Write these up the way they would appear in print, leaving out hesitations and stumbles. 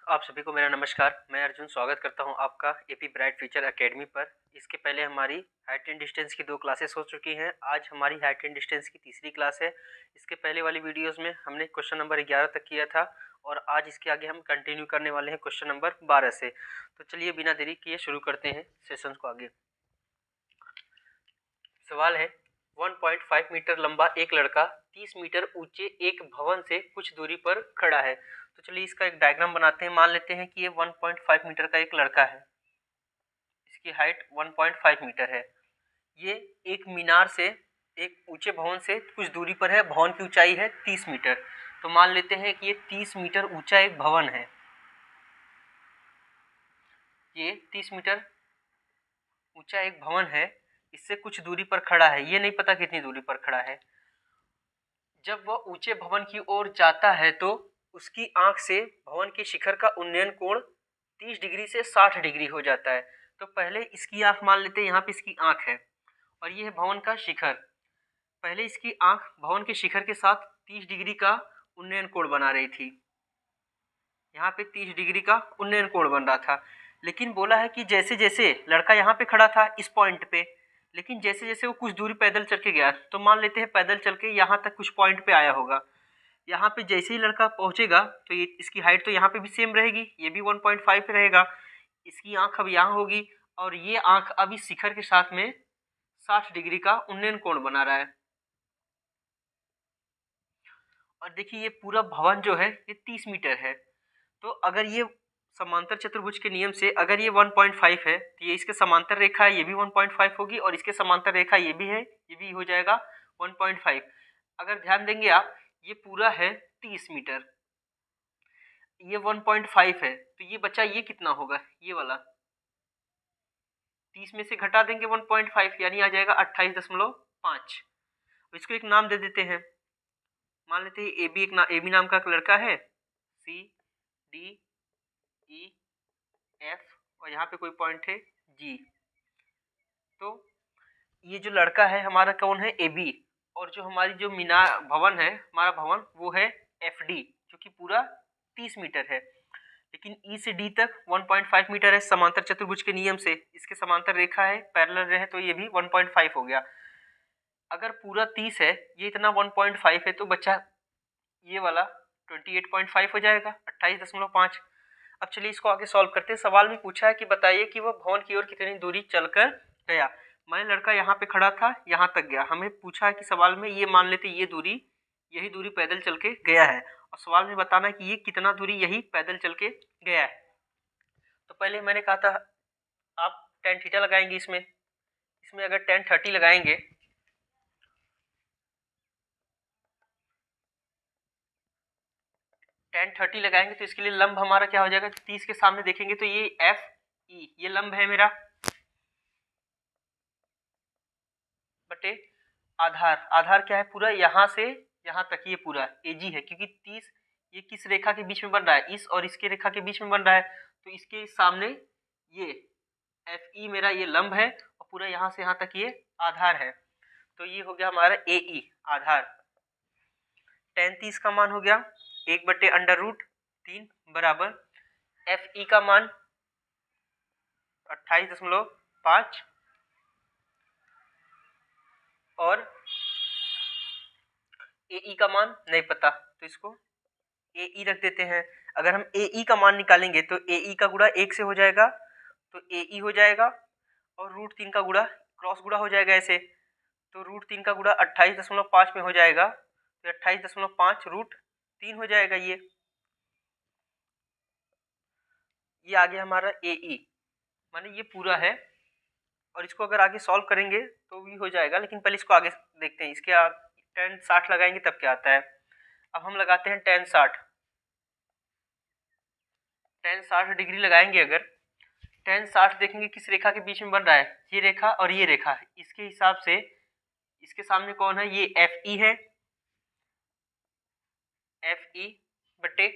आप सभी को मेरा नमस्कार। मैं अर्जुन स्वागत करता हूं आपका एपी ब्राइट फ्यूचर एकेडमी पर। इसके पहले हमारी हाइट एंड डिस्टेंस की 2 क्लासेस हो चुकी हैं। आज हमारी हाइट एंड डिस्टेंस की तीसरी क्लास है। इसके पहले वाली वीडियोस में हमने क्वेश्चन नंबर 11 तक किया था और आज इसके आगे हम कंटिन्यू करने वाले हैं क्वेश्चन नंबर 12 से। तो चलिए बिना देरी किए शुरू करते हैं सेशन को आगे। सवाल है 1.5 मीटर लंबा एक लड़का 30 मीटर ऊंचे एक भवन से कुछ दूरी पर खड़ा है। तो चलिए इसका एक डायग्राम बनाते हैं। मान लेते हैं कि ये 1.5 मीटर का एक लड़का है। इसकी हाइट 1.5 मीटर है। ये एक मीनार से एक ऊंचे भवन से कुछ दूरी पर है। भवन की ऊंचाई है 30 मीटर। तो मान लेते हैं कि ये 30 मीटर ऊंचा एक भवन है। ये 30 मीटर ऊंचा एक भवन है, इससे कुछ दूरी पर खड़ा है। ये नहीं पता कितनी दूरी पर खड़ा है। जब वह ऊंचे भवन की ओर जाता है तो उसकी आंख से भवन के शिखर का उन्नयन कोण 30 डिग्री से 60 डिग्री हो जाता है। तो पहले इसकी आंख मान लेते हैं, यहाँ पे इसकी आंख है और ये है भवन का शिखर। पहले इसकी आंख भवन के शिखर के साथ 30 डिग्री का उन्नयन कोण बना रही थी। यहाँ पे 30 डिग्री का उन्नयन कोण बन रहा था। लेकिन बोला है कि जैसे जैसे लड़का यहाँ पे खड़ा था इस पॉइंट पे, लेकिन जैसे जैसे वो कुछ दूरी पैदल चल के गया, तो मान लेते हैं पैदल चल के यहाँ तक कुछ पॉइंट पे आया होगा। यहाँ पे जैसे ही लड़का पहुंचेगा तो ये इसकी हाइट तो यहाँ पे भी सेम रहेगी, ये भी 1.5 रहेगा। इसकी आंख अब यहाँ होगी और ये आंख अब इस शिखर के साथ में 60 डिग्री का उन्नयन कोण बना रहा है। और देखिए ये पूरा भवन जो है ये 30 मीटर है। तो अगर ये समांतर चतुर्भुज के नियम से अगर ये 1.5 है तो ये इसके समांतर रेखा है, ये भी 1.5 होगी और इसके समांतर रेखा ये भी है, ये भी हो जाएगा 1.5। अगर ध्यान देंगे आप, ये पूरा है 30 मीटर, ये 1.5 है, तो ये बचा ये कितना होगा, ये वाला 30 में से घटा देंगे 1.5 यानी आ जाएगा 28.5। इसको एक नाम दे देते हैं। मान लेते हैं ए बी नाम का एक लड़का है, सी डी ई एफ और यहाँ पे कोई पॉइंट है जी। तो ये जो लड़का है हमारा कौन है, ए बी। और जो हमारी जो मीनार भवन है, हमारा भवन वो है एफ डी, जो कि पूरा 30 मीटर है। लेकिन ई से डी तक 1.5 मीटर है समांतर चतुर्भुज के नियम से। इसके समांतर रेखा है, पैरेलल रहे तो ये भी 1.5 हो गया। अगर पूरा 30 है, ये इतना 1.5 है, तो बच्चा ये वाला 28.5 हो जाएगा, 28.5। अब चलिए इसको आगे सॉल्व करते हैं। सवाल में पूछा है कि बताइए कि वह भवन की ओर कितनी दूरी चलकर गया। मान लड़का यहाँ पे खड़ा था, यहाँ तक गया। हमें पूछा है कि सवाल में ये मान लेते ये दूरी, यही दूरी पैदल चल के गया है और सवाल में बताना है कि ये कितना दूरी यही पैदल चल के गया है। तो पहले मैंने कहा था आप tan थीटा लगाएंगे, इसमें अगर tan 30 लगाएंगे, tan 30 लगाएंगे तो इसके लिए लंब हमारा क्या हो जाएगा, 30 के सामने देखेंगे तो ये एफ ई, ये लंब है मेरा, बटे आधार। आधार क्या है, पूरा यहाँ से यहाँ तक ये पूरा एजी है, क्योंकि 30 ये किस रेखा के बीच में बन रहा है, इस और इसके रेखा के बीच में बन रहा है। तो इसके सामने ये एफ ई मेरा ये लंब है और पूरा यहाँ से यहाँ तक ये आधार है। तो ये हो गया हमारा ए ई आधार। tan 30 का मान हो गया 1/√3 बराबर एफ ई का मान 28.5 और ए ई का मान नहीं पता, तो इसको ए ई रख देते हैं। अगर हम ए ई का मान निकालेंगे तो ए ई का गुणा 1 से हो जाएगा, तो ए ई हो जाएगा और √3 का गुणा क्रॉस गुणा हो जाएगा ऐसे, तो √3 का गुणा 28.5 में हो जाएगा, तो 28.5 √3 हो जाएगा। ये आ गया हमारा ए ई, माने ये पूरा है। और इसको अगर आगे सॉल्व करेंगे तो भी हो जाएगा, लेकिन पहले इसको आगे देखते हैं। इसके tan 60 लगाएंगे तब क्या आता है। अब हम लगाते हैं tan 60 डिग्री लगाएंगे। अगर tan 60 देखेंगे किस रेखा के बीच में बन रहा है, ये रेखा और ये रेखा। इसके हिसाब से इसके सामने कौन है, ये एफ ई है, एफ ई बटे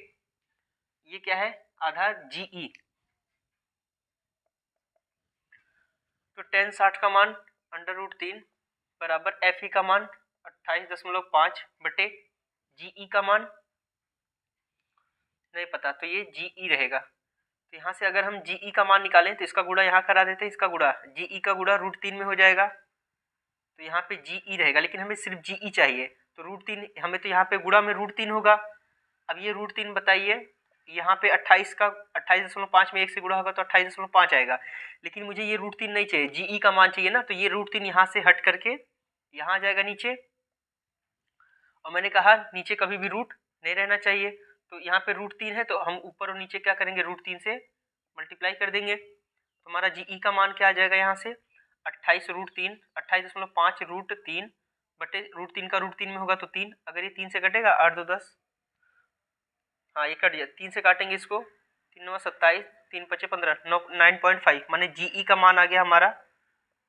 ये क्या है, आधार जी ई। तो tan 60 का मान √3 बराबर एफ ई का मान 28.5 बटे जी ई का मान नहीं पता, तो ये GE रहेगा। तो यहाँ से अगर हम GE का मान निकालें तो इसका गुणा यहाँ करा देते हैं, इसका गुणा GE का गुणा √3 में हो जाएगा, तो यहाँ पे GE रहेगा, लेकिन हमें सिर्फ GE चाहिए, तो √3 हमें तो यहाँ पे गुणा में √3 होगा। अब ये √3 बताइए, यहाँ पे 28 का 28.5 में 1 से गुणा होगा तो 28.5 आएगा, लेकिन मुझे ये √3 नहीं चाहिए, GE का मान चाहिए ना, तो ये √3 यहाँ से हट करके यहाँ आ जाएगा नीचे, और मैंने कहा नीचे कभी भी रूट नहीं रहना चाहिए, तो यहाँ पे √3 है तो हम ऊपर और नीचे क्या करेंगे, √3 से मल्टीप्लाई कर देंगे, तो हमारा GE का मान क्या आ जाएगा यहाँ से 28 28.5 √3 बटे √3 का √3 में होगा तो 3, अगर ये 3 से कटेगा 8 2 10, हाँ ये कट गया, 3 से काटेंगे इसको, 3 9 27, 3 5 15, 9.5, माने GE का मान आ गया हमारा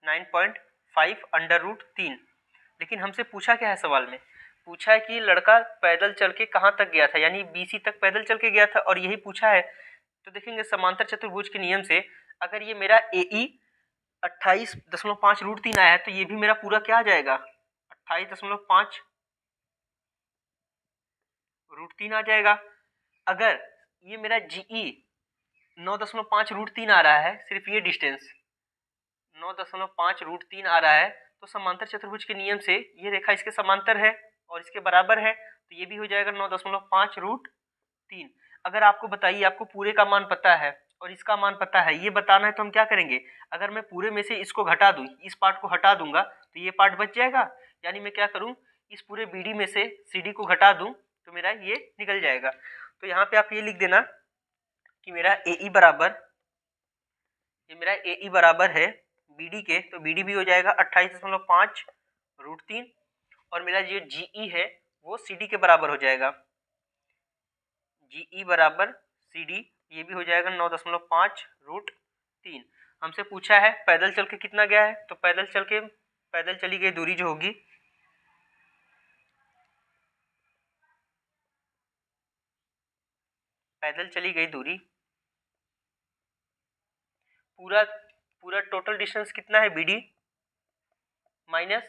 9.5 √3। लेकिन हमसे पूछा क्या है सवाल में, पूछा है कि लड़का पैदल चल के कहाँ तक गया था, यानी BC तक पैदल चल के गया था, और यही पूछा है। तो देखेंगे समांतर चतुर्भुज के नियम से अगर ये मेरा AE 28.5 √3 आया है तो ये भी मेरा पूरा क्या आ जाएगा 28.5 √3 आ जाएगा। अगर ये मेरा GE 9.5 √3 आ रहा है, सिर्फ ये डिस्टेंस 9.5 √3 आ रहा है, तो समांतर चतुर्भुज के नियम से ये रेखा इसके समांतर है और इसके बराबर है, तो ये भी हो जाएगा 9.5 √3। अगर आपको बताइए आपको पूरे का मान पता है और इसका मान पता है, ये बताना है तो हम क्या करेंगे, अगर मैं पूरे में से इसको घटा दूं, इस पार्ट को हटा दूंगा तो ये पार्ट बच जाएगा, यानी मैं क्या करूं, इस पूरे BD में से CD को घटा दूं तो मेरा ये निकल जाएगा। तो यहाँ पे आप ये लिख देना कि मेरा AE बराबर है BD के, तो BD भी हो जाएगा 28.5 √3, और मेरा जो GE है वो CD के बराबर हो जाएगा, GE बराबर CD, ये भी हो जाएगा 9.5 √3। हमसे पूछा है पैदल चल के कितना गया है, तो पैदल चली गई दूरी जो होगी पूरा टोटल डिस्टेंस कितना है BD माइनस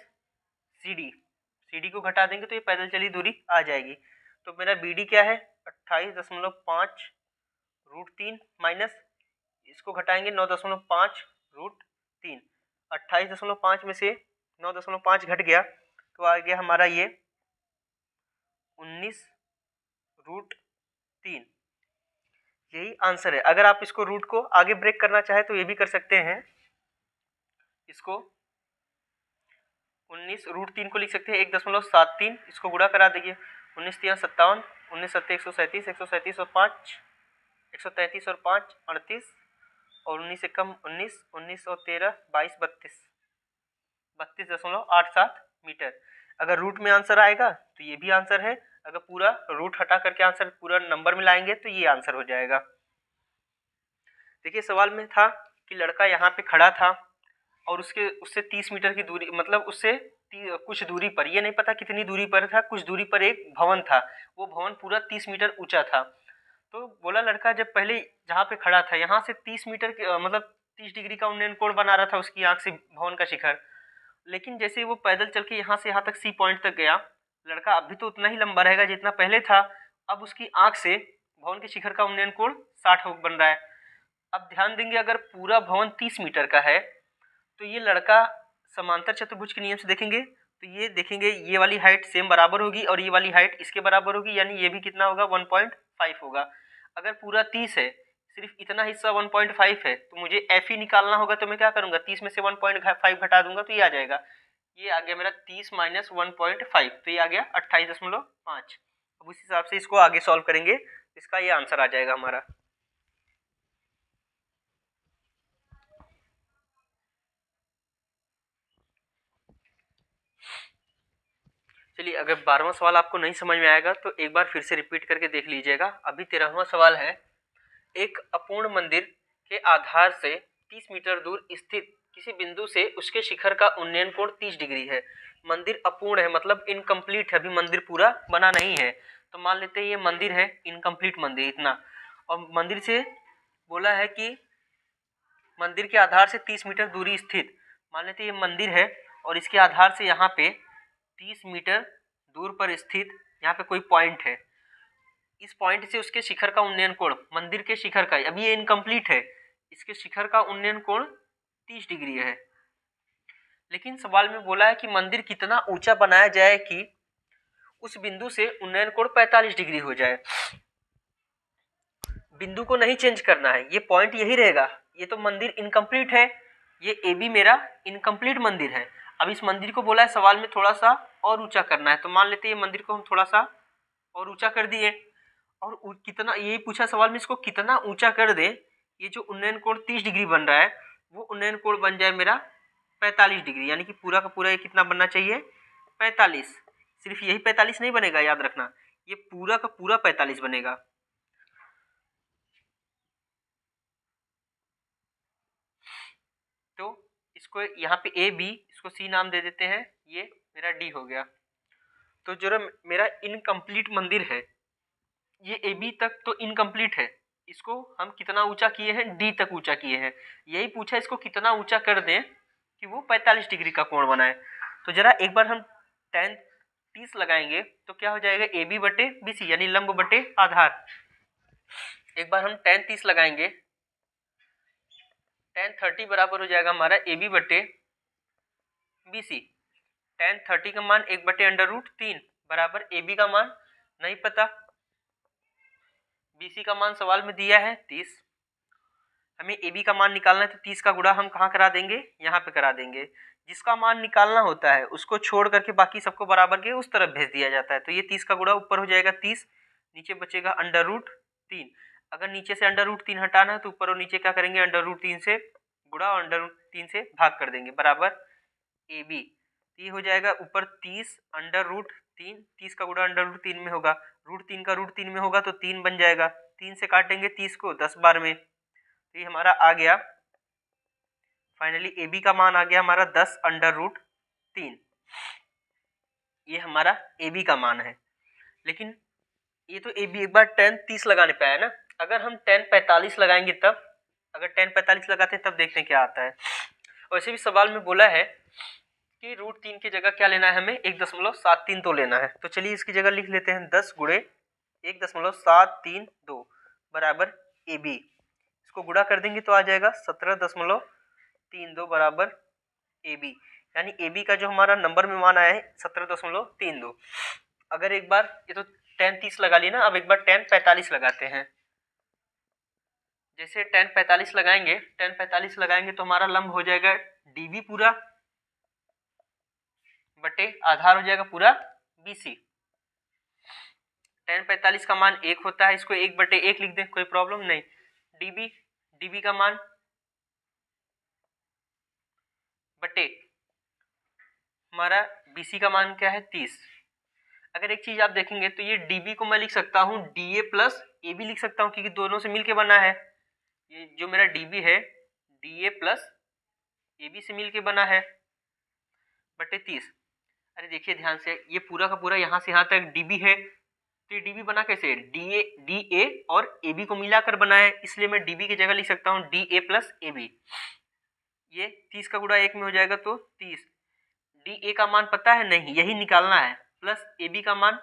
CD को घटा देंगे तो ये पैदल चली दूरी आ जाएगी। तो मेरा BD क्या है 28.5 √3 माइनस इसको घटाएंगे 9.5 √3, 28.5 में से 9.5 घट गया तो आ गया हमारा ये 19 √3, यही आंसर है। अगर आप इसको रूट को आगे ब्रेक करना चाहे तो ये भी कर सकते हैं, इसको 19 √3 को लिख सकते हैं 1.73, इसको गुणा करा देंगे 19 3 57, 19 7 137, 137 और 5 133 और 5 38, और 19 से कम 19, 19 और 13 22 32.87 मीटर। अगर रूट में आंसर आएगा तो ये भी आंसर है, अगर पूरा रूट हटा करके आंसर पूरा नंबर में लाएंगे तो ये आंसर हो जाएगा। देखिए सवाल में था कि लड़का यहाँ पे खड़ा था और उससे 30 मीटर की दूरी, मतलब उससे कुछ दूरी पर, ये नहीं पता कितनी दूरी पर था, कुछ दूरी पर एक भवन था, वो भवन पूरा 30 मीटर ऊंचा था। तो बोला लड़का जब पहले जहाँ पे खड़ा था यहाँ से 30 मीटर मतलब 30 डिग्री का उन्नयन कोण बना रहा था उसकी आंख से भवन का शिखर, लेकिन जैसे ही वो पैदल चल के यहाँ से यहाँ तक C पॉइंट तक गया, लड़का अभी तो उतना ही लंबा रहेगा जितना पहले था, अब उसकी आंख से भवन के शिखर का उन्नयन कोण 60 बन रहा है। अब ध्यान देंगे अगर पूरा भवन 30 मीटर का है तो ये लड़का समांतर चतुर्भुज के नियम से देखेंगे तो ये देखेंगे ये वाली हाइट सेम बराबर होगी और ये वाली हाइट इसके बराबर होगी, यानी ये भी कितना होगा 1.5 होगा। अगर पूरा 30 है, सिर्फ इतना हिस्सा 1.5 है, तो मुझे FE निकालना होगा, तो मैं क्या करूंगा 30 में से 1.5 घटा दूंगा तो ये आ जाएगा, ये आ गया मेरा 30 माइनस 1.5, तो ये आ गया 28.5। अब उस हिसाब से इसको आगे सॉल्व करेंगे, इसका ये आंसर आ जाएगा हमारा। चलिए अगर 12वां सवाल आपको नहीं समझ में आएगा तो एक बार फिर से रिपीट करके देख लीजिएगा। अभी 13वां सवाल है, एक अपूर्ण मंदिर के आधार से 30 मीटर दूर स्थित किसी बिंदु से उसके शिखर का उन्नयन कोण 30 डिग्री है। मंदिर अपूर्ण है मतलब इनकम्प्लीट है, अभी मंदिर पूरा बना नहीं है, तो मान लेते हैं ये मंदिर है, इनकम्प्लीट मंदिर इतना, और मंदिर से बोला है कि मंदिर के आधार से 30 मीटर दूरी स्थित, मान लेते हैं ये मंदिर है और इसके आधार से यहाँ पे 30 मीटर दूर पर स्थित यहाँ पे कोई पॉइंट है, इस पॉइंट से उसके शिखर का उन्नयन कोण, मंदिर के शिखर का, अभी ये इनकम्प्लीट है, इसके शिखर का उन्नयन कोण 30 डिग्री है। लेकिन सवाल में बोला है कि मंदिर कितना ऊंचा बनाया जाए कि उस बिंदु से उन्नयन कोण 45 डिग्री हो जाए। बिंदु को नहीं चेंज करना है, ये पॉइंट यही रहेगा। ये तो मंदिर इनकम्प्लीट है, ये ए बी मेरा इनकम्प्लीट मंदिर है। अब इस मंदिर को बोला है सवाल में थोड़ा सा और ऊंचा करना है, तो मान लेते हैं ये मंदिर को हम थोड़ा सा और ऊंचा कर दिए, और कितना, यही पूछा सवाल में, इसको कितना ऊंचा कर दें ये जो उन्नयन कोण 30 डिग्री बन रहा है वो उन्नयन कोण बन जाए मेरा 45 डिग्री, यानी कि पूरा का पूरा ये कितना बनना चाहिए 45। सिर्फ यही 45 नहीं बनेगा, याद रखना, ये पूरा का पूरा 45 बनेगा। तो इसको यहाँ पे ए बी, इसको सी नाम दे देते हैं, ये मेरा डी हो गया। तो जो मेरा इनकम्प्लीट मंदिर है, ये ए बी तक तो इनकम्प्लीट है, इसको हम कितना ऊंचा किए हैं, डी तक ऊंचा किए हैं। यही पूछा इसको कितना ऊंचा कर दें कि वो 45 डिग्री का कोण बनाए। तो जरा एक बार हम tan 30 लगाएंगे तो क्या हो जाएगा, ए बी बटे बी सी, यानी लंब बटे आधार। एक बार हम tan 30 लगाएंगे, tan 30 बराबर हो जाएगा हमारा ए बी बटे बी सी। tan 30 का मान 1/√3 बराबर ए बी का मान नहीं पता, BC का मान सवाल में दिया है 30, हमें AB का मान निकालना है, तो 30 का गुणा हम कहाँ करा देंगे, यहाँ पे करा देंगे। जिसका मान निकालना होता है उसको छोड़ करके बाकी सबको बराबर के उस तरफ भेज दिया जाता है। तो ये 30 का गुणा ऊपर हो जाएगा 30, नीचे बचेगा √3। अगर नीचे से √3 हटाना है तो ऊपर और नीचे क्या करेंगे, √3 से गुणा और √3 से भाग कर देंगे, बराबर AB। ये हो जाएगा ऊपर 30 √3, 30 का गुणा √3 में होगा, √3 का √3 में होगा तो 3 बन जाएगा, 3 से काटेंगे 30 को 10 बार में, तो ये हमारा आ गया, फाइनली ए बी का मान आ गया हमारा 10√3। ये हमारा ए बी का मान है। लेकिन ये तो ए बी एक बार tan 30 लगाने पे आया ना, अगर हम tan 45 लगाएंगे तब, अगर tan 45 लगाते हैं तब देखते हैं क्या आता है। वैसे भी सवाल में बोला है कि √3 की जगह क्या लेना है, हमें 1.732 लेना है। तो चलिए इसकी जगह लिख लेते हैं 10 गुणे 1.732 बराबर ए बी। इसको गुणा कर देंगे तो आ जाएगा 17.32 बराबर ए बी, यानी ए बी का जो हमारा नंबर में मान आया है 17.32। अगर एक बार ये तो tan 30 लगा ली ना, अब एक बार tan 45 लगाते हैं। जैसे tan 45 लगाएंगे, tan 45 लगाएंगे तो हमारा लंब हो जाएगा डी बी पूरा बटे आधार हो जाएगा पूरा बी सी। tan 45 का मान 1 होता है, इसको 1/1 लिख दें, कोई प्रॉब्लम नहीं। डीबी का मान बटे हमारा बीसी का मान क्या है 30। अगर एक चीज आप देखेंगे तो ये डीबी को मैं लिख सकता हूँ डीए प्लस ए बी लिख सकता हूँ, क्योंकि दोनों से मिलके बना है। ये जो मेरा डीबी है डीए प्लस ए बी से मिलके बना है बटे 30। अरे देखिए ध्यान से, ये पूरा का पूरा यहाँ से यहाँ तक डीबी है, तो ये डीबी बना कैसे, डी ए और ए बी को मिलाकर बना है, इसलिए मैं डीबी की जगह लिख सकता हूँ D A plus A B. ये 30 का गुणा 1 में हो जाएगा तो 30। डी ए का मान पता है नहीं, यही निकालना है, प्लस ए बी का मान,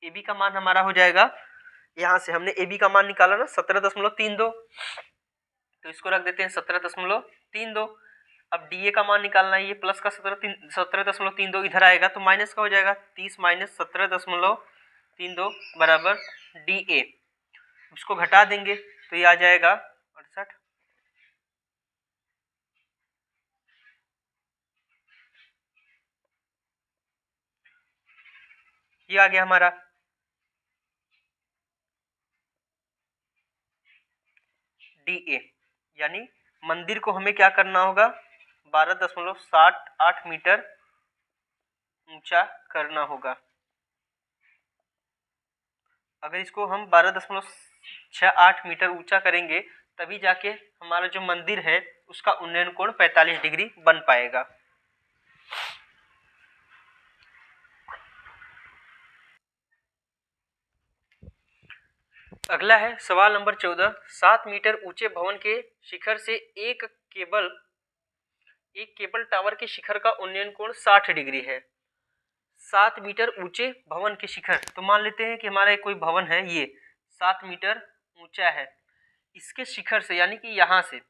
ए बी का मान हमारा हो जाएगा, यहाँ से हमने ए बी का मान निकाला ना 17.32, तो इसको रख देते हैं 17.32। अब डी ए का मान निकालना है, ये प्लस का 17.32 इधर आएगा तो माइनस का हो जाएगा, 30 माइनस 17.32 बराबर डी ए। इसको घटा देंगे तो ये आ जाएगा 68। ये आ गया हमारा डी ए, यानी मंदिर को हमें क्या करना होगा, 12.78 मीटर ऊंचा करना होगा। अगर इसको हम 12.68 मीटर ऊंचा करेंगे तभी जाके हमारा जो मंदिर है उसका उन्नयन कोण 45 डिग्री बन पाएगा। अगला है सवाल नंबर 14। 7 मीटर ऊंचे भवन के शिखर से एक केबल टावर के शिखर का उन्नयन कोण 60 डिग्री है। 7 मीटर ऊंचे भवन के शिखर, तो मान लेते हैं कि हमारा एक कोई भवन है, ये 7 मीटर ऊंचा है। इसके शिखर से यानी कि यहाँ से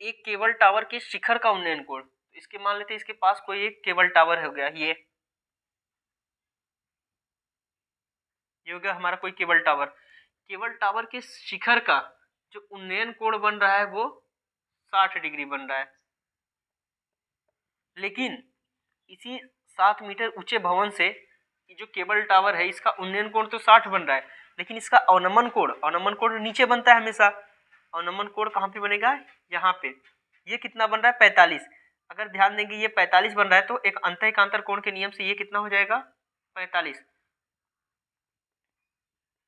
एक केबल टावर के शिखर का उन्नयन कोण, इसके मान लेते हैं इसके पास कोई एक केबल टावर हो गया, ये हो गया हमारा कोई केबल टावर। केबल टावर के शिखर का जो उन्नयन कोण बन रहा है वो 60 डिग्री बन रहा है। लेकिन इसी 7 मीटर ऊंचे भवन से जो केबल टावर है इसका उन्नयन कोण तो 60 बन रहा है, लेकिन इसका अवनमन कोण नीचे बनता है हमेशा। अवनमन कोण कहाँ पे बनेगा? यहाँ पे। ये कितना बन रहा है? 45। अगर ध्यान देंगे ये 45 बन रहा है, तो एक अंतःएकांतर कोण के नियम से ये कितना हो जाएगा? 45।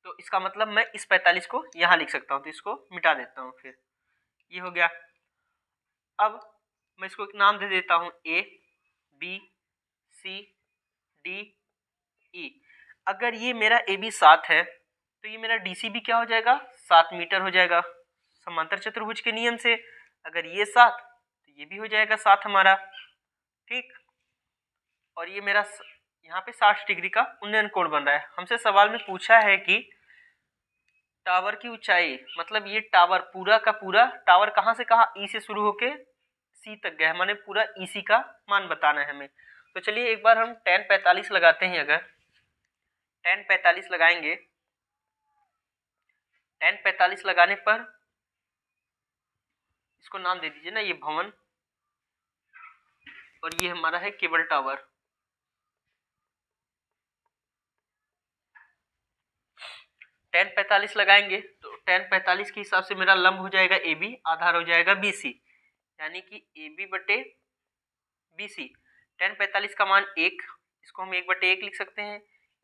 तो इसका मतलब मैं इस 45 को यहाँ लिख सकता हूँ, तो इसको मिटा देता हूँ। फिर ये हो गया। अब मैं इसको एक नाम दे देता हूँ A, B, C, D, E। अगर ये मेरा AB 7 है तो ये मेरा DC भी क्या हो जाएगा? 7 मीटर हो जाएगा समांतर चतुर्भुज के नियम से। अगर ये 7 तो ये भी हो जाएगा 7 हमारा, ठीक। और ये मेरा यहाँ पे 60 डिग्री का उन्नयन कोण बन रहा है। हमसे सवाल में पूछा है कि टावर की ऊंचाई, मतलब ये टावर पूरा का पूरा टावर कहाँ से कहाँ, ई से शुरू होके सी तक गया है, माने पूरा ईसी का मान बताना है हमें। तो चलिए एक बार हम tan 45 लगाते हैं। अगर tan 45 लगाएंगे, tan 45 लगाने पर इसको नाम दे दीजिए ना, ये भवन, और ये हमारा है केबल टावर। tan 45 लगाएंगे तो tan 45 के हिसाब से मेरा लंब हो जाएगा AB, आधार हो जाएगा BC, यानी कि AB बटे BC। tan 45 का मान 1, इसको हम 1/1 लिख सकते हैं।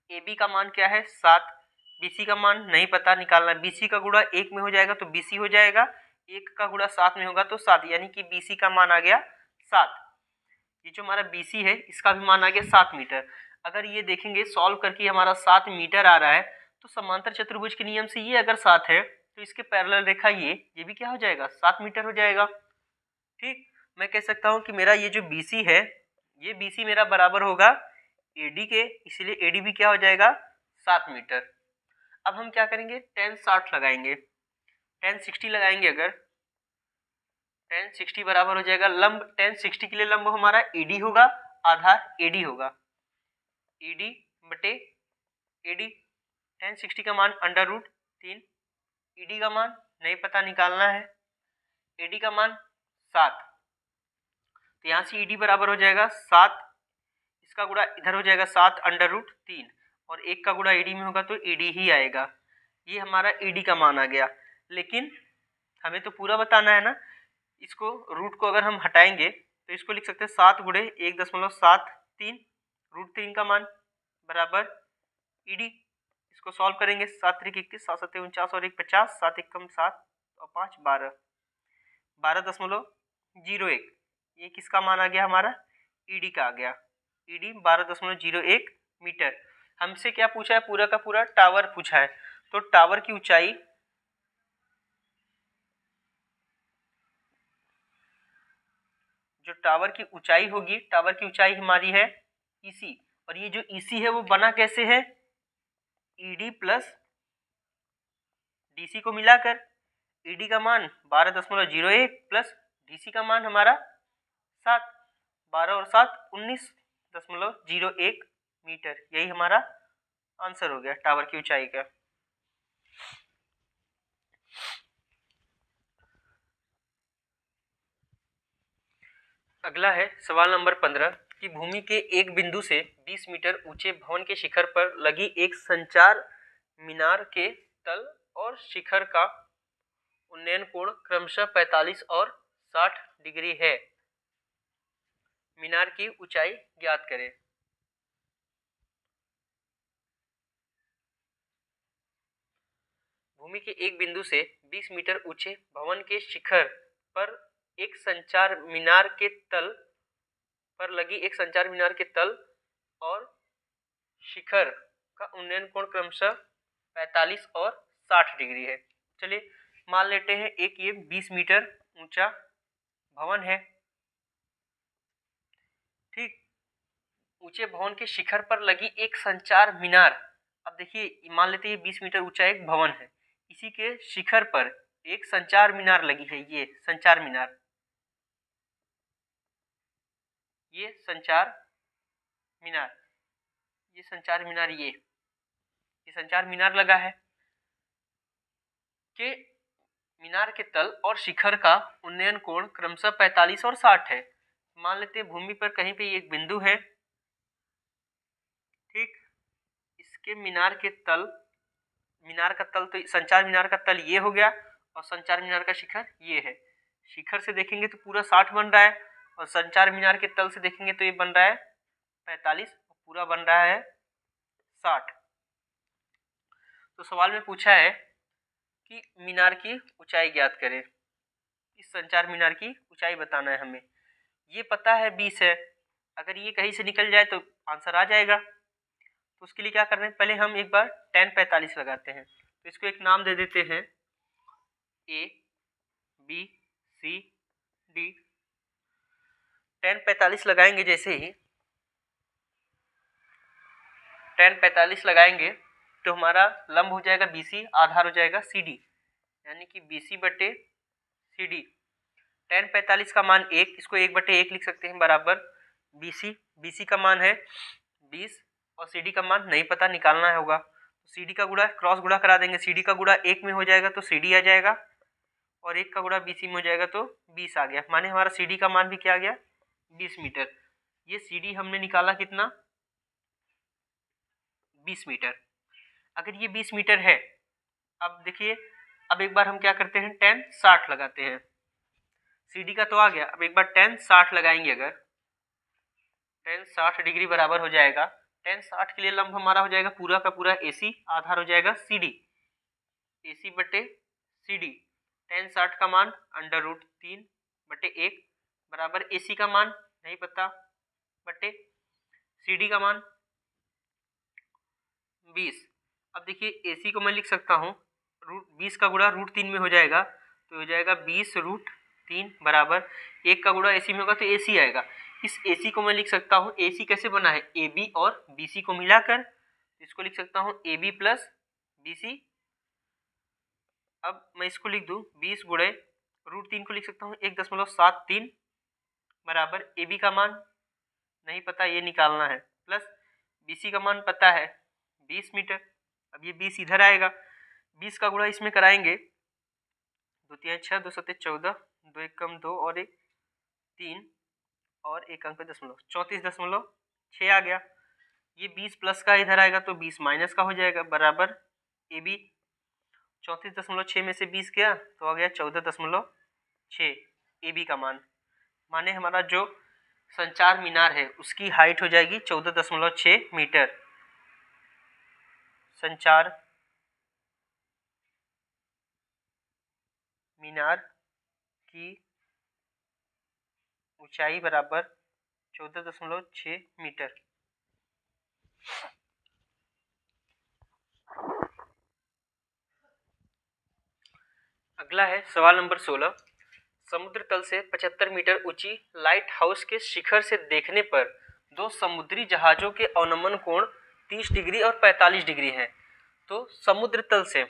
AB का मान क्या है? 7। BC का मान नहीं पता, निकालना। BC का गुणा 1 में हो जाएगा तो BC हो जाएगा, 1 का गुणा 7 में होगा तो 7, यानी कि BC का मान आ गया 7। ये जो हमारा BC है इसका भी मान आ गया 7 मीटर। अगर ये देखेंगे सॉल्व करके हमारा 7 मीटर आ रहा है, तो समांतर चतुर्भुज के नियम से ये अगर 7 है तो इसके पैरेलल रेखा ये भी क्या हो जाएगा? 7 मीटर हो जाएगा, ठीक। मैं कह सकता हूँ कि मेरा ये जो BC है, ये BC मेरा बराबर होगा AD के, इसलिए AD भी क्या हो जाएगा? 7 मीटर। अब हम क्या करेंगे? tan 60 लगाएंगे, tan 60 लगाएंगे। अगर tan 60 बराबर हो जाएगा लंब, tan 60 के लिए लंब हमारा AD होगा, आधार AD होगा, AD बटे AD। tan 60 का मान √3, ED का मान नहीं पता, निकालना है। AD का मान 7, तो यहाँ से ED बराबर हो जाएगा 7, इसका गुणा इधर हो जाएगा 7 √3, और 1 का गुणा ED में होगा तो ED ही आएगा। ये हमारा ED का मान आ गया। लेकिन हमें तो पूरा बताना है ना, इसको रूट को अगर हम हटाएंगे तो इसको लिख सकते हैं 7 गुणे 1.73, √3 का मान बराबर ED। इसको सॉल्व करेंगे, 7 3 21, 7 7 49 और 1 50, 7 1 7 और 5 12, 12.01। ये किसका मान आ गया? हमारा ED का आ गया। ED 12.01 metre. हमसे क्या पूछा है? पूरा का पूरा टावर पूछा है। तो टावर की ऊंचाई, जो टावर की ऊंचाई होगी, टावर की ऊंचाई हमारी है EC, और ये जो EC है वो बना कैसे है? ED प्लस DC को मिलाकर। ED का मान 12.01 प्लस DC का मान हमारा 7, 12 और 7 19.01 मीटर। यही हमारा आंसर हो गया टावर की ऊंचाई का। अगला है सवाल नंबर 15 कि भूमि के एक बिंदु से 20 मीटर ऊंचे भवन के शिखर पर लगी एक संचार मीनार के तल और शिखर का उन्नयन कोण क्रमशः 45 और 60 डिग्री है। मीनार की ऊंचाई ज्ञात करें। भूमि के एक बिंदु से 20 मीटर ऊंचे भवन के शिखर पर एक संचार मीनार के तल पर लगी एक संचार मीनार के तल और शिखर का उन्नयन कोण क्रमशः 45 और 60 डिग्री है। चलिए मान लेते हैं एक ये 20 मीटर ऊंचा भवन है, ठीक। ऊंचे भवन के शिखर पर लगी एक संचार मीनार। अब देखिए, मान लेते हैं 20 मीटर ऊंचा एक भवन है, इसी के शिखर पर एक संचार मीनार लगी है। ये संचार मीनार, ये संचार मीनार, ये संचार मीनार, ये संचार मीनार लगा है कि मीनार के तल और शिखर का उन्नयन कोण क्रमशः 45 और 60 है। मान लेते हैं भूमि पर कहीं पे एक बिंदु है, ठीक, इसके मीनार के तल, मीनार का तल तो संचार मीनार का तल ये हो गया और संचार मीनार का शिखर ये है। शिखर से देखेंगे तो पूरा 60 बन रहा है और संचार मीनार के तल से देखेंगे तो ये बन रहा है 45, पूरा बन रहा है 60। तो सवाल में पूछा है कि मीनार की ऊंचाई ज्ञात करें। इस संचार मीनार की ऊंचाई बताना है हमें। ये पता है 20 है, अगर ये कहीं से निकल जाए तो आंसर आ जाएगा। तो उसके लिए क्या करना है, पहले हम एक बार tan 45 लगाते हैं। तो इसको एक नाम दे देते हैं A B C D। tan 45 लगाएंगे, जैसे ही tan 45 लगाएंगे तो हमारा लंब हो जाएगा BC, आधार हो जाएगा CD, यानी कि BC बटे CD। tan 45 का मान 1, इसको 1/1 लिख सकते हैं, बराबर BC का मान है 20 और CD का मान नहीं पता, निकालना होगा। तो CD का गुणा क्रॉस गुणा करा देंगे, CD का गुणा 1 में हो जाएगा तो CD आ जाएगा और 1 का गुणा BC में हो जाएगा तो 20 आ गया। माने हमारा CD का मान भी क्या आ गया, 20 मीटर। ये CD हमने निकाला कितना, 20 मीटर। अगर ये 20 मीटर है, अब देखिए, अब एक बार हम क्या करते हैं, tan 60 लगाते हैं। CD का तो आ गया, अब एक बार tan 60 लगाएंगे, अगर tan 60 डिग्री बराबर हो जाएगा, tan 60 के लिए लंब हमारा हो जाएगा पूरा का पूरा AC, आधार हो जाएगा CD, AC बटे CD। tan 60 का मान √3/1 बराबर AC का मान नहीं पता बटे CD का मान 20। अब देखिए AC को मैं लिख सकता हूँ, 20 का गुणा √3 में हो जाएगा तो हो जाएगा 20√3 बराबर 1 का गुणा AC में होगा तो AC आएगा। इस AC को मैं लिख सकता हूँ, AC कैसे बना है, AB और BC को मिलाकर, इसको लिख सकता हूँ AB प्लस BC। अब मैं इसको लिख दूँ 20 गुणे √3 को लिख सकता हूँ 1.73 बराबर AB का मान नहीं पता, ये निकालना है, प्लस BC का मान पता है 20 मीटर। अब ये 20 इधर आएगा, 20 का गुणा इसमें कराएंगे, 2 3 6 2 7 14, 2 1 कम 2 और 1 3 और 1 अंक पे दशमलव, 34.6 आ गया। ये 20 प्लस का इधर आएगा तो 20 माइनस का हो जाएगा बराबर AB। 34.6 में से 20 गया तो आ गया 14.6 AB का मान। माने हमारा जो संचार मीनार है उसकी हाइट हो जाएगी 14.6 मीटर। संचार मीनार की ऊंचाई बराबर 14.6 मीटर। अगला है सवाल नंबर 16। समुद्र तल से 75 मीटर ऊंची लाइट हाउस के शिखर से देखने पर दो समुद्री जहाजों के अवनमन कोण 30 डिग्री और 45 डिग्री है। तो समुद्र तल से,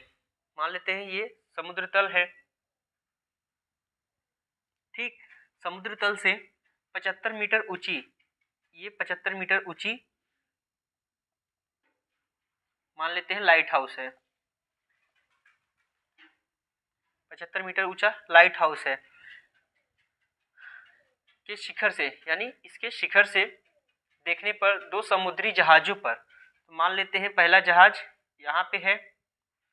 मान लेते हैं ये समुद्र तल है, ठीक, समुद्र तल से 75 मीटर ऊंची, ये 75 मीटर ऊंची मान लेते हैं लाइट हाउस है, 75 मीटर ऊंचा लाइट हाउस है के शिखर से, यानी इसके शिखर से देखने पर दो समुद्री जहाजों पर, तो मान लेते हैं पहला जहाज यहाँ पे है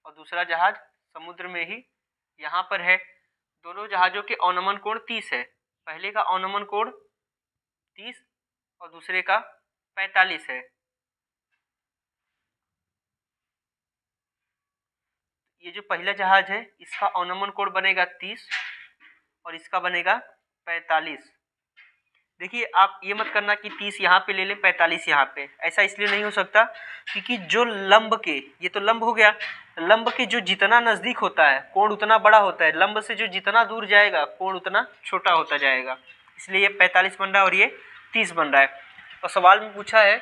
और दूसरा जहाज समुद्र में ही यहाँ पर है। दोनों जहाजों के अवनमन कोण 30 है, पहले का अवनमन कोण 30 और दूसरे का 45 है। ये जो पहला जहाज है इसका अवनमन कोण बनेगा 30 और इसका बनेगा 45। देखिए आप ये मत करना कि 30 यहाँ पे ले लें 45 यहाँ पे, ऐसा इसलिए नहीं हो सकता क्योंकि जो लंब के, ये तो लंब हो गया, लंब के जो जितना नज़दीक होता है कोण उतना बड़ा होता है, लंब से जो जितना दूर जाएगा कोण उतना छोटा होता जाएगा, इसलिए ये 45 बन रहा है और ये 30 बन रहा है। और सवाल में पूछा है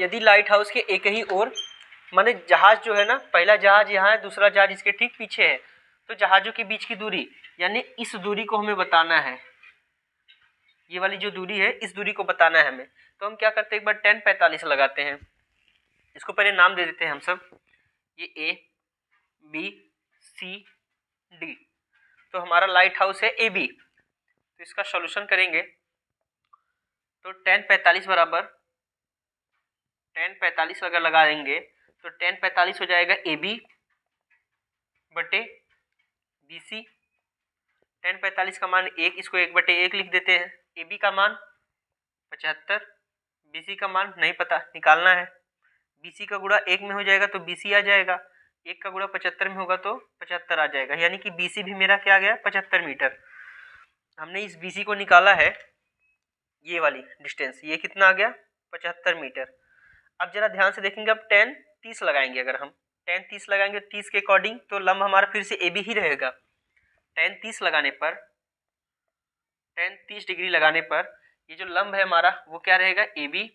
यदि लाइट हाउस के एक ही ओर, माने जहाज जो है ना, पहला जहाज यहाँ है, दूसरा जहाज इसके ठीक पीछे है, तो जहाजों के बीच की दूरी यानी इस दूरी को हमें बताना है, ये वाली जो दूरी है इस दूरी को बताना है हमें। तो हम क्या करते हैं, एक बार tan 45 लगाते हैं। इसको पहले नाम दे देते हैं हम सब, ये A B C D, तो हमारा लाइट हाउस है AB। तो इसका सॉल्यूशन करेंगे तो tan 45 बराबर tan 45 अगर लगाएंगे तो tan 45 हो जाएगा AB बटे BC। tan 45 का मान 1, इसको 1/1 लिख देते हैं। AB का मान 75, BC का मान नहीं पता, निकालना है। BC का गुणा 1 में हो जाएगा तो BC आ जाएगा, 1 का गुणा 75 में होगा तो 75 आ जाएगा, यानी कि BC भी मेरा क्या आ गया 75 मीटर। हमने इस BC को निकाला है, ये वाली डिस्टेंस, ये कितना आ गया 75 मीटर। अब जरा ध्यान से देखेंगे, अब tan 30 लगाएंगे, अगर हम tan 30 लगाएंगे 30 के अकॉर्डिंग तो लंब हमारा फिर से AB ही रहेगा। tan 30 लगाने पर, tan 30 डिग्री लगाने पर ये जो लंब है हमारा वो क्या रहेगा AB,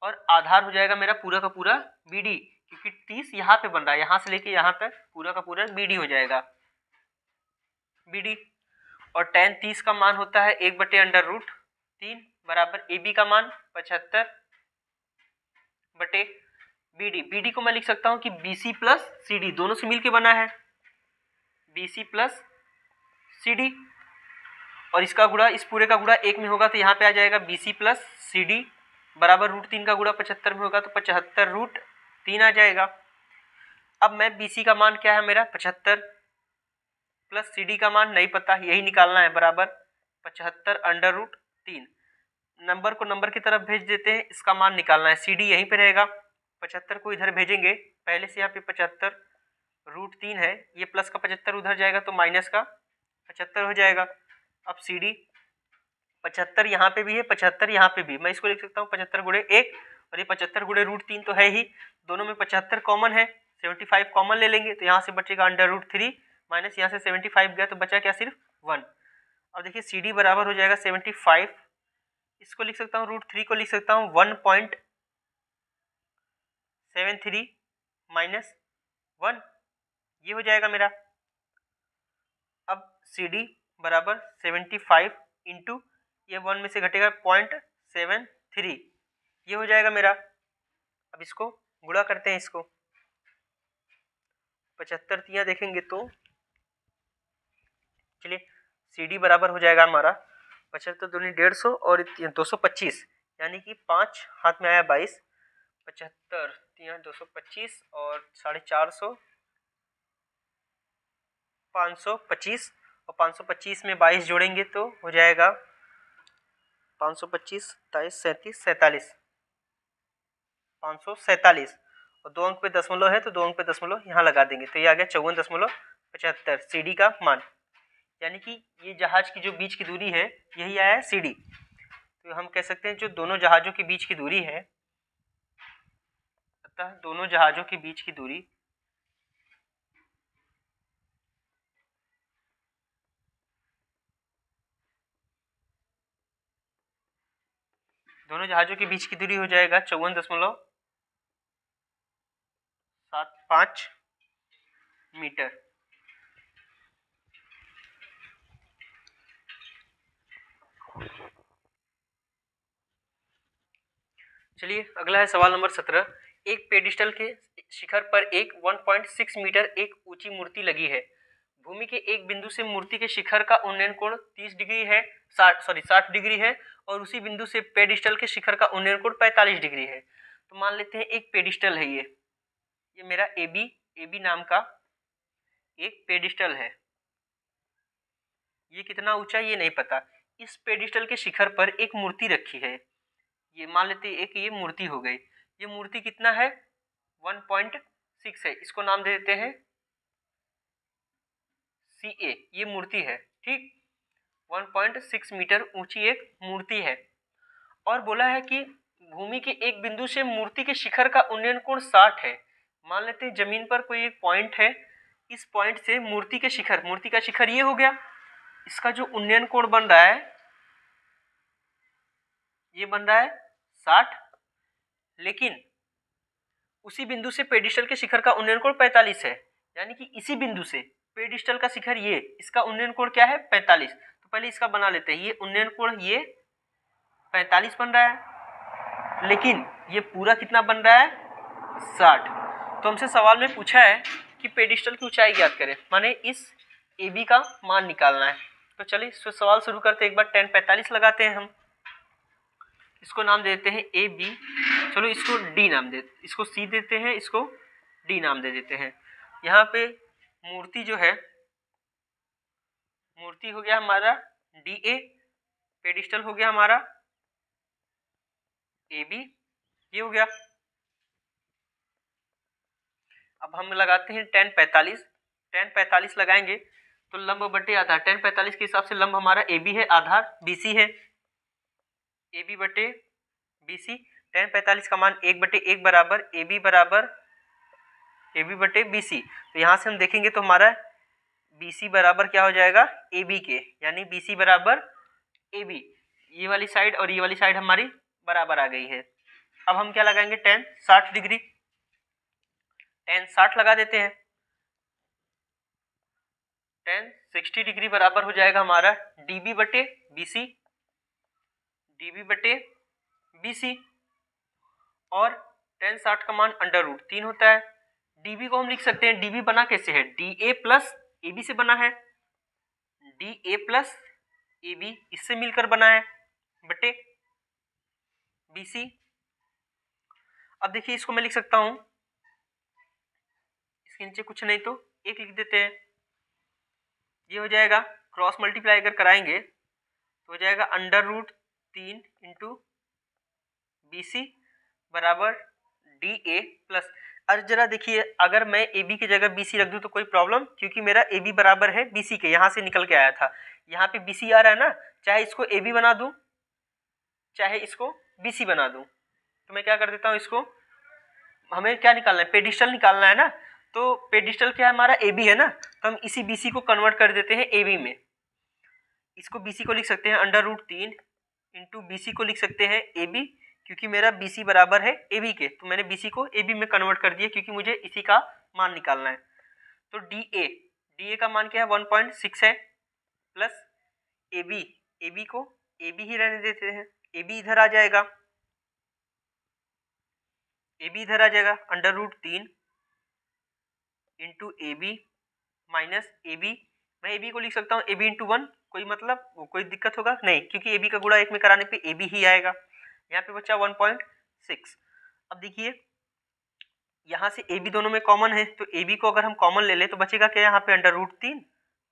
और आधार हो जाएगा मेरा पूरा का पूरा BD, क्योंकि 30 यहाँ पे बन रहा है, यहाँ से लेके यहाँ तक पूरा का पूरा BD हो जाएगा BD। और tan 30 का मान होता है 1/√3 बराबर AB का मान 75 बटे BD को मैं लिख सकता हूँ कि BC प्लस CD दोनों से मिलके बना है, BC प्लस CD, और इसका गुणा, इस पूरे का गुणा 1 में होगा तो यहाँ पे आ जाएगा BC प्लस CD बराबर √3 का गुणा 75 में होगा तो 75√3 आ जाएगा। अब मैं BC का मान क्या है मेरा 75 प्लस CD का मान नहीं पता, यही निकालना है, बराबर 75√3। नंबर को नंबर की तरफ भेज देते हैं, इसका मान निकालना है, CD यहीं पे रहेगा, 75 को इधर भेजेंगे, पहले से यहाँ पे 75√3 है, ये प्लस का 75 उधर जाएगा तो माइनस का 75 हो जाएगा। अब CD 75 यहाँ पे भी है, 75 यहाँ पे भी, मैं इसको लिख सकता हूँ 75 गुणे 1, और ये 75 गुणे √3 तो है ही, दोनों में 75 कॉमन है, 75 कॉमन ले लेंगे तो यहाँ से बचेगा √3 माइनस यहाँ से 75 गया तो बचा क्या सिर्फ 1। अब देखिए CD बराबर हो जाएगा 75, इसको लिख सकता हूँ √3 को लिख सकता हूँ 1.73 माइनस 1, ये हो जाएगा मेरा। अब CD बराबर 75 इंटू ये 1 में से घटेगा 0.73, ये हो जाएगा मेरा। अब इसको गुणा करते हैं, इसको 75 तियां देखेंगे तो चलिए CD बराबर हो जाएगा हमारा 75 दूनी 150 और 225, यानी कि 5 हाथ में आया 22, 75 तियां 225 और 450, 525, और 525 में 22 जोड़ेंगे तो हो जाएगा 525, 27, 37, 47, 547, और 2 अंक पे दशमलव है तो 2 अंक पे दशमलव यहाँ लगा देंगे तो ये आ गया 54.75 CD का मान, यानी कि ये जहाज की जो बीच की दूरी है यही आया है CD। तो हम कह सकते हैं जो दोनों जहाज़ों के बीच की दूरी है, अतः दोनों जहाज़ों के बीच की दूरी हो जाएगा 54.75 मीटर। चलिए अगला है सवाल नंबर 17। एक पेडिस्टल के शिखर पर एक 1.6 मीटर एक ऊंची मूर्ति लगी है। भूमि के एक बिंदु से मूर्ति के शिखर का उन्नयन कोण 30 डिग्री है, 60 डिग्री है, और उसी बिंदु से पेडिस्टल के शिखर का उन्नयन कोण 45 डिग्री है। तो मान लेते हैं एक पेडिस्टल है, ये मेरा AB नाम का एक पेडिस्टल है। ये कितना ऊंचा ये नहीं पता। इस पेडिस्टल के शिखर पर एक मूर्ति रखी है, ये मान लेते हैं एक ये मूर्ति हो गई। ये मूर्ति कितना है 1.6 है, इसको नाम दे देते हैं CA, ये मूर्ति है, ठीक। 1.6 मीटर ऊंची एक मूर्ति है, और बोला है कि भूमि के एक बिंदु से मूर्ति के शिखर का उन्नयन कोण 60 है। मान लेते हैं जमीन पर कोई एक पॉइंट है, इस पॉइंट से मूर्ति का शिखर ये हो गया, इसका जो उन्नयन कोण बन रहा है ये बन रहा है 60, लेकिन उसी बिंदु से पेडिस्टल के शिखर का उन्नयन कोण 45 है, यानी कि इसी बिंदु से पेडिस्टल का शिखर ये, इसका उन्नयन कोण क्या है 45। तो पहले इसका बना लेते हैं, ये उन्नयन कोण ये 45 बन रहा है, लेकिन ये पूरा कितना बन रहा है 60। तो हमसे सवाल में पूछा है कि पेडिस्टल की ऊंचाई ज्ञात करें, माने इस AB का मान निकालना है। तो चलिए सवाल शुरू करते हैं, एक बार tan 45 लगाते हैं हम, इसको नाम देते हैं AB, चलो इसको D नाम दे, इसको C देते हैं, इसको D नाम दे देते हैं। यहाँ पे मूर्ति जो है, मूर्ति हो गया हमारा DA, पेडिस्टल हो गया हमारा AB, ये हो गया। अब हम लगाते हैं tan 45, tan 45 लगाएंगे तो लंब बटे आधार, tan 45 के हिसाब से लंब हमारा AB है, आधार BC है, AB बटे BC, tan 45 का मान 1/1 बराबर AB बराबर AB बटे BC। तो यहाँ से हम देखेंगे तो हमारा BC बराबर क्या हो जाएगा AB के, यानी BC बराबर AB, ये वाली साइड और ये वाली साइड हमारी बराबर आ गई है। अब हम क्या लगाएंगे tan 60 डिग्री, tan 60 लगा देते हैं, tan 60 डिग्री बराबर हो जाएगा हमारा DB बटे BC, DB बटे BC, और tan 60 का मान √3 होता है। DB को हम लिख सकते हैं, DB बना कैसे है, DA प्लस AB से बना है, DA प्लस AB इससे मिलकर बना है, बटे BC। अब देखिए इसको मैं लिख सकता हूं, इसके नीचे कुछ नहीं तो 1 लिख देते हैं, ये हो जाएगा, क्रॉस मल्टीप्लाई अगर कराएंगे तो हो जाएगा √3 इंटू BC बराबर DA प्लस, अरे जरा देखिए अगर मैं AB की जगह BC रख दूं तो कोई प्रॉब्लम, क्योंकि मेरा AB बराबर है BC के, यहाँ से निकल के आया था, यहाँ पे BC आ रहा है ना, चाहे इसको AB बना दूं चाहे इसको BC बना दूं, तो मैं क्या कर देता हूँ, इसको हमें क्या निकालना है, पेडिस्टल निकालना है ना, तो पेडिस्टल क्या है हमारा AB है ना, तो हम इसी BC को कन्वर्ट कर देते हैं AB में, इसको BC को लिख सकते हैं √3 इंटू BC को लिख सकते हैं AB, क्योंकि मेरा BC बराबर है AB के, तो मैंने BC को AB में कन्वर्ट कर दिया क्योंकि मुझे इसी का मान निकालना है। तो DA का मान क्या है 1.6 है, प्लस AB को AB ही रहने देते हैं, AB इधर आ जाएगा, AB इधर आ जाएगा, √3 इंटू AB माइनस AB, मैं AB को लिख सकता हूँ AB इंटू 1, कोई मतलब कोई दिक्कत होगा नहीं, क्योंकि AB का गुणा 1 में कराने पे AB ही आएगा, यहाँ पे बचा 1.6। अब देखिए यहाँ से AB दोनों में कॉमन है, तो AB को अगर हम कॉमन ले लें तो बचेगा क्या, यहाँ पे √3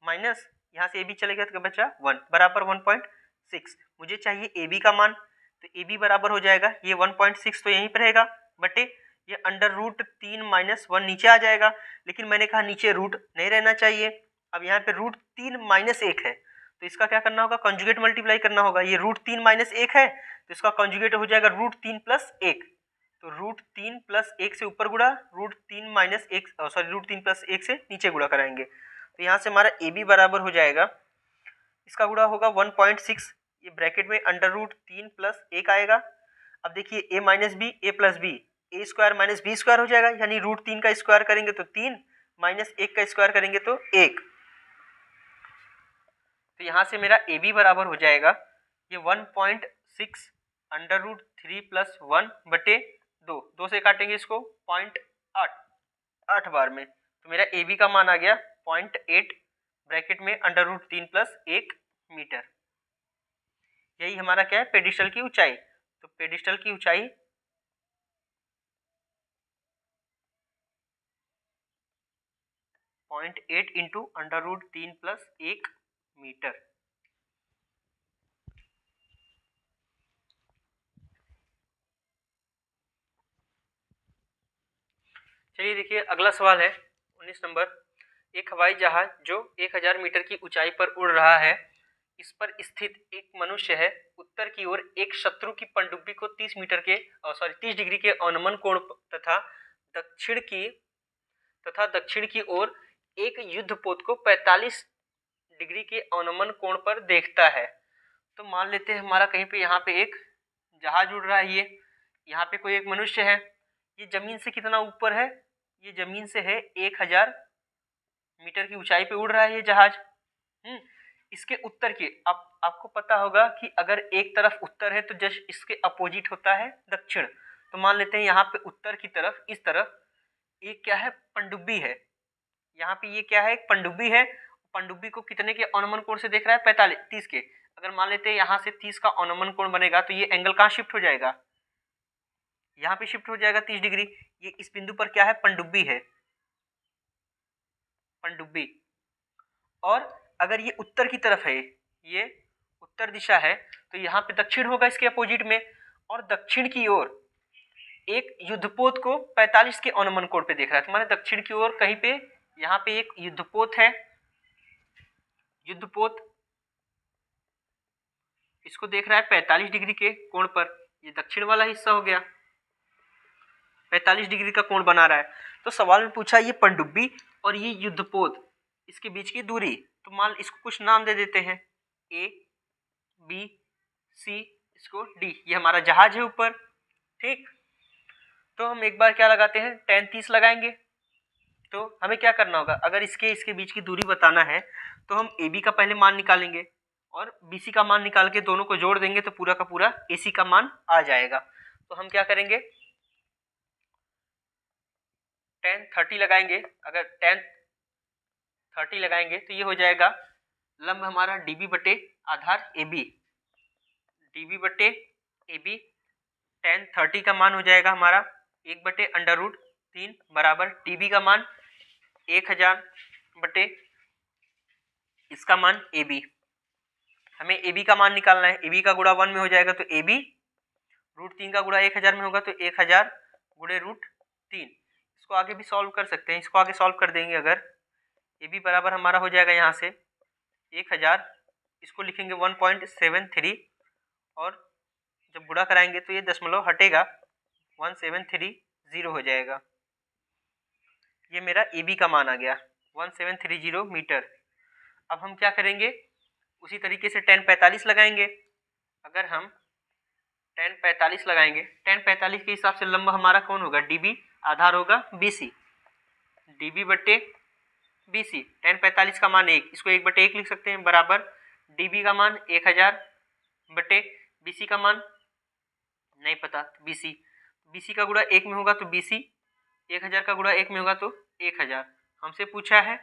माइनस यहाँ से AB चले गया तो बचा 1 बराबर 1.6। मुझे चाहिए AB का मान, तो AB बराबर हो जाएगा ये 1.6 तो यहीं पर रहेगा, बटे ये √3 माइनस 1 नीचे आ जाएगा, लेकिन मैंने कहा नीचे रूट नहीं रहना चाहिए। अब यहाँ पे √3 माइनस 1 है, तो इसका क्या करना होगा, कंजुगेट मल्टीप्लाई करना होगा, ये √3 माइनस 1 है तो इसका कंजुगेट हो जाएगा √3 प्लस 1, तो √3 प्लस 1 से ऊपर गुणा, √3 माइनस 1 सॉरी √3 प्लस 1 से नीचे गुणा कराएंगे, तो यहाँ से हमारा AB बराबर हो जाएगा, इसका गुणा होगा 1.6, ये ब्रैकेट में √3 प्लस 1 आएगा। अब देखिए A minus B A plus B, A square minus B square हो जाएगा, यानी √3 का स्क्वायर करेंगे तो 3 माइनस 1 का स्क्वायर करेंगे तो 1, तो यहाँ से मेरा AB बराबर हो जाएगा ये 1.6 √3 प्लस 1 बटे 2 से काटेंगे इसको 0.8 बार में, तो मेरा AB का मान आ गया 0.8 ब्रैकेट में √3 प्लस 1 मीटर। यही हमारा क्या है पेडिस्टल की ऊंचाई, तो पेडिस्टल की ऊंचाई 0.8 इंटू √3 प्लस 1 मीटर। चलिए देखिए अगला सवाल है 19 नंबर, एक हवाई जहाज जो 1000 मीटर की ऊंचाई पर उड़ रहा है, इस पर स्थित एक मनुष्य है, उत्तर की ओर एक शत्रु की पनडुब्बी को 30 डिग्री के अवनमन कोण तथा दक्षिण की ओर एक युद्धपोत को 45 डिग्री के अवनमन कोण पर देखता है। तो मान लेते हैं हमारा कहीं पे यहाँ पे एक जहाज उड़ रहा है, ये यहाँ पे कोई एक मनुष्य है, ये जमीन से कितना ऊपर है, ये जमीन से है 1000 मीटर की ऊंचाई पे उड़ रहा है ये जहाज। इसके उत्तर की आपको पता होगा कि अगर एक तरफ उत्तर है तो जस्ट इसके अपोजिट होता है दक्षिण। तो मान लेते हैं यहाँ पे उत्तर की तरफ, इस तरफ एक क्या है, पनडुब्बी है। यहाँ पे ये क्या है, एक पनडुब्बी है। पनडुब्बी को कितने के अनुमान कोण से देख रहा है, 30 के। अगर मान लेते हैं यहाँ से 30 का अनुमान कोण बनेगा तो ये एंगल कहाँ शिफ्ट हो जाएगा, यहाँ पे शिफ्ट हो जाएगा 30 डिग्री। ये इस बिंदु पर क्या है, पनडुब्बी है, पनडुब्बी। और अगर ये उत्तर की तरफ है, ये उत्तर दिशा है, तो यहाँ पे दक्षिण होगा इसके अपोजिट में। और दक्षिण की ओर एक युद्धपोत को 45 के अनुमान कोण पे देख रहा है। तो माने दक्षिण की ओर कहीं पे यहाँ पे एक युद्धपोत है, युद्धपोत इसको देख रहा है 45 डिग्री के कोण पर। ये दक्षिण वाला हिस्सा हो गया, 45 डिग्री का कोण बना रहा है। तो सवाल में पूछा ये पनडुब्बी और ये युद्धपोत, इसके बीच की दूरी। तो मान इसको कुछ नाम दे देते हैं, A, B, C, इसको D। ये हमारा जहाज है ऊपर, ठीक। तो हम एक बार क्या लगाते हैं, tan 30 लगाएंगे। तो हमें क्या करना होगा, अगर इसके बीच की दूरी बताना है तो हम AB का पहले मान निकालेंगे और BC का मान निकाल के दोनों को जोड़ देंगे तो पूरा का पूरा AC का मान आ जाएगा। तो हम क्या करेंगे, tan 30 लगाएंगे। अगर tan 30 लगाएंगे तो ये हो जाएगा लंब हमारा DB बटे आधार AB, DB बटे AB। tan 30 का मान हो जाएगा हमारा 1/√3 बराबर DB का मान 1000 बटे इसका मान AB। हमें AB का मान निकालना है। AB का गुणा 1 में हो जाएगा तो AB, √3 का गुणा 1000 में होगा तो 1000 गुणे √3। इसको आगे भी सॉल्व कर सकते हैं, इसको आगे सॉल्व कर देंगे। अगर AB बराबर हमारा हो जाएगा यहाँ से 1000, इसको लिखेंगे 1.73 और जब गुणा कराएंगे तो ये दशमलव हटेगा, 1730 हो जाएगा। ये मेरा AB का मान आ गया 1730 मीटर। अब हम क्या करेंगे, उसी तरीके से tan 45 लगाएंगे। अगर हम tan 45 लगाएंगे, tan 45 के हिसाब से लंब हमारा कौन होगा, DB, आधार होगा BC, DB बटे BC। tan 45 का मान 1, इसको 1/1 लिख सकते हैं, बराबर DB का मान 1000 बटे BC का मान नहीं पता, BC का गुणा 1 में होगा तो BC, 1000 का गुणा 1 में होगा तो 1000। हमसे पूछा है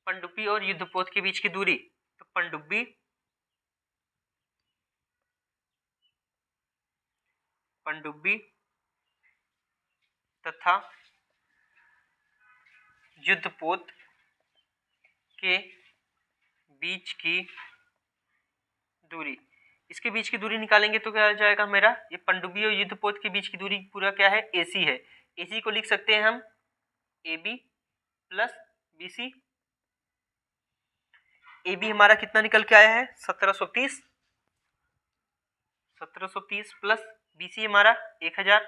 पनडुब्बी और युद्धपोत के बीच की दूरी। तो पनडुब्बी तथा युद्धपोत के बीच की दूरी, इसके बीच की दूरी निकालेंगे तो क्या आ जाएगा मेरा, ये पनडुब्बी और युद्धपोत के बीच की दूरी पूरा क्या है, AC है। AC को लिख सकते हैं हम AB प्लस BC। AB हमारा कितना निकल के आया है, 1730 प्लस BC हमारा 1000,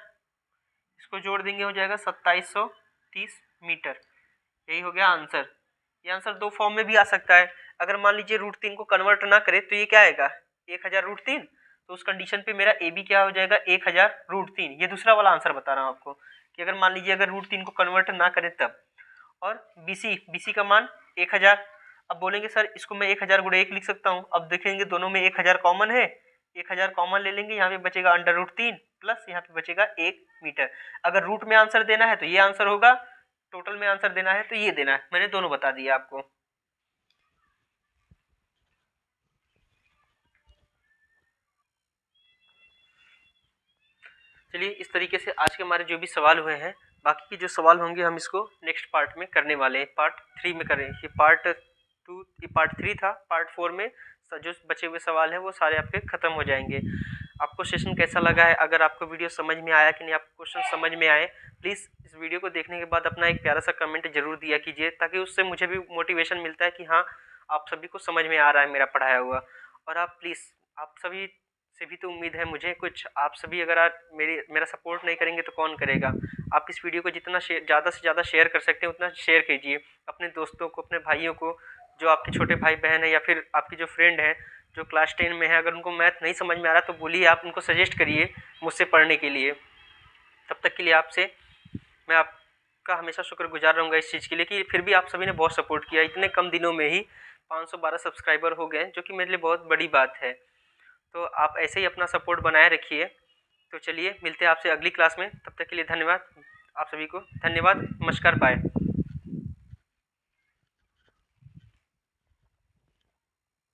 इसको जोड़ देंगे हो जाएगा 2730 मीटर। यही हो गया आंसर। ये आंसर दो फॉर्म में भी आ सकता है। अगर मान लीजिए √3 को कन्वर्ट ना करे तो ये क्या आएगा, 1000√3। तो उस कंडीशन पे मेरा AB क्या हो जाएगा, 1000√3। ये दूसरा वाला आंसर बता रहा हूँ आपको कि अगर मान लीजिए अगर √3 को कन्वर्ट ना करें तब। और BC का मान 1000। अब बोलेंगे सर इसको मैं 1000 गुणे 1 लिख सकता हूँ। अब देखेंगे दोनों में 1000 कॉमन है, 1000 कॉमन ले लेंगे, यहाँ पे बचेगा √3 प्लस यहाँ पे बचेगा 1 मीटर। अगर रूट में आंसर देना है तो ये आंसर होगा, टोटल में आंसर देना है तो ये देना है। मैंने दोनों बता दिया आपको। चलिए इस तरीके से आज के हमारे जो भी सवाल हुए हैं, बाकी के जो सवाल होंगे हम इसको नेक्स्ट पार्ट में करने वाले हैं, पार्ट 3 में करें। ये पार्ट 3 था, पार्ट 4 में जो बचे हुए सवाल हैं वो सारे आपके खत्म हो जाएंगे। आपको सेशन कैसा लगा है, अगर आपको वीडियो समझ में आया कि नहीं, आपको क्वेश्चन समझ में आए, प्लीज़ इस वीडियो को देखने के बाद अपना एक प्यारा सा कमेंट जरूर दिया कीजिए, ताकि उससे मुझे भी मोटिवेशन मिलता है कि हाँ आप सभी को समझ में आ रहा है मेरा पढ़ाया हुआ। और आप प्लीज़, आप सभी से भी तो उम्मीद है मुझे कुछ, आप सभी अगर मेरा सपोर्ट नहीं करेंगे तो कौन करेगा। आप इस वीडियो को जितना ज़्यादा से ज़्यादा शेयर कर सकते हैं उतना शेयर कीजिए अपने दोस्तों को, अपने भाइयों को, जो आपके छोटे भाई बहन है या फिर आपकी जो फ्रेंड है जो क्लास 10 में है। अगर उनको मैथ नहीं समझ में आ रहा तो बोलिए, आप उनको सजेस्ट करिए मुझसे पढ़ने के लिए। तब तक के लिए आपसे मैं आपका हमेशा शुक्रगुजार रहूँगा इस चीज़ के लिए कि फिर भी आप सभी ने बहुत सपोर्ट किया। इतने कम दिनों में ही 512 सब्सक्राइबर हो गए, जो कि मेरे लिए बहुत बड़ी बात है। तो आप ऐसे ही अपना सपोर्ट बनाए रखिए। तो चलिए मिलते हैं आपसे अगली क्लास में, तब तक के लिए धन्यवाद। आप सभी को धन्यवाद, नमस्कार, बाय।